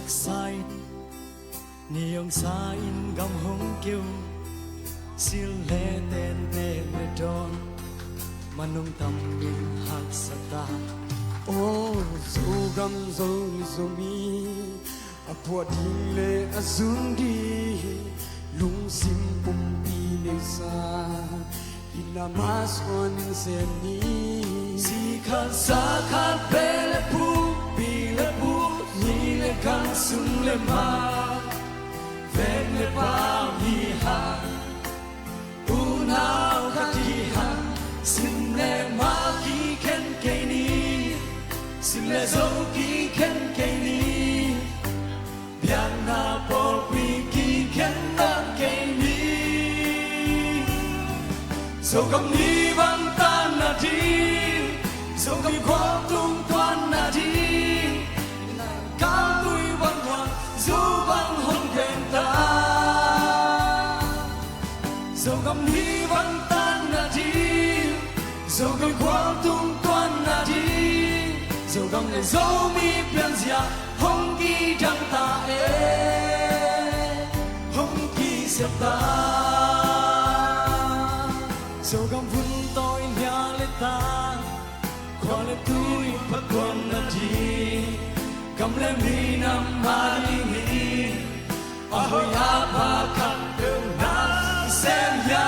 sai ni yong sa in gam hong kêu sil le ten te me don manung tam min hak sata oh zo gam zo mi apua ding le azundi lung sim pum pi ne sa ina mas on se ni si khan sa khan pe le pu pi le pu ni le khan sung le ma ven le pa hi ha u nao ka ti ha sin le ma ki ken ke ni sin le zo ki ken ke ni bian na po pi ki ken na ke ni so kam ni bang tan na ti so kam kwa tung tuan na ti ka tui bang tuan zo bang hong ken ta so kam ni bang tan na ti so kam kwa tung tuan na ti so kam le zo mi pian sia hong ki dang ta hong ki se ta so kam vun toi nya le ta kwa le tui pa kon na ti kam le mi nam ma li ni a ho ya pa khat de na sem ya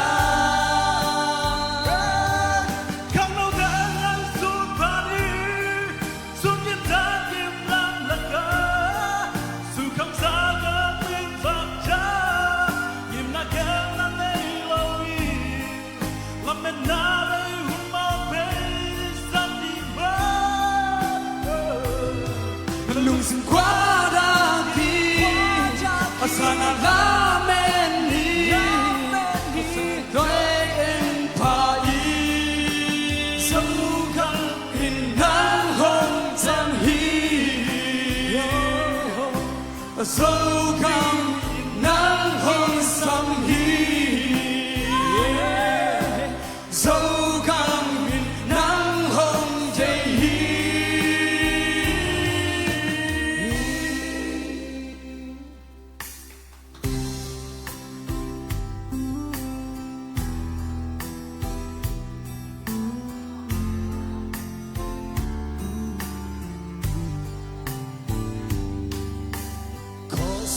lung sin qua da ki asana la men ni doi en pa yi sam khang in nan hong chan hi so khang nan hong sam hi so khang nan hong jai hi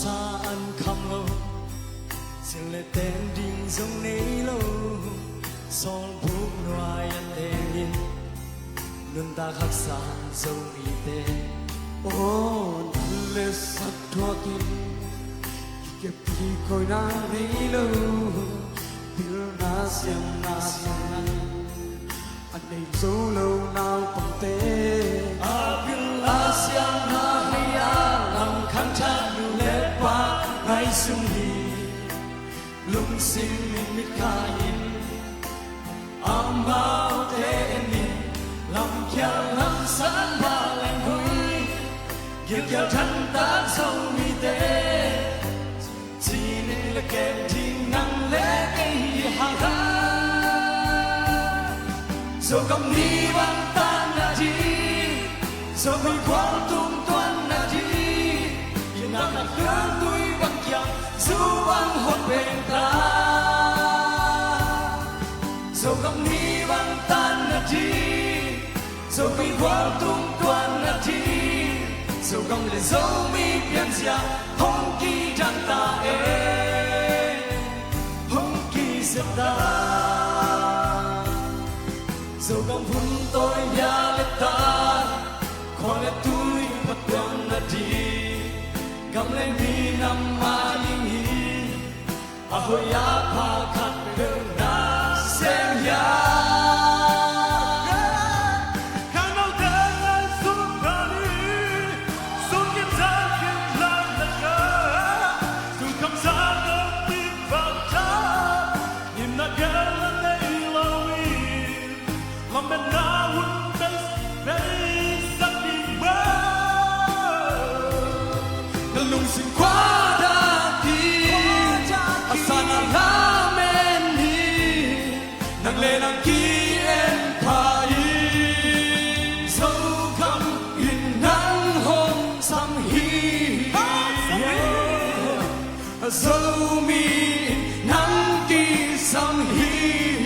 sa an kham lo sin le ten ding zong nei lo son bu noai an te yin nun ta khak sa zo mi te oh le sat thua kin ke pi koi na nei lo bil na siam an nei zo lo nao pang te a bil la siam na mi a lam kham cha nu le pa ngai sum ni lung sim min mit ka yin am bao te ni lam kya lam san ba len hui give your thân ta sâu mi te chỉ nên là kèm thì nắng lẽ cái ha ha so kam ni bang tan na ji so kui kwang tung tuan na ji yin na na kang tui bang kya su bang hot ben ta so kam ni bang tan na ji so kui kwang tung tuan na ji so kam le zo mi pian sia hong ki dang ta hong ki se ta so kam vun toi ya le ta kwa le tui pa tuan na ti kam le mi nam ma yin hi a ho ya pa khat de na sem ya lung sin qua da ki asana la men ni nang le nang ki en pa yi so kam in nang hong sam hi so me nang ki sam hi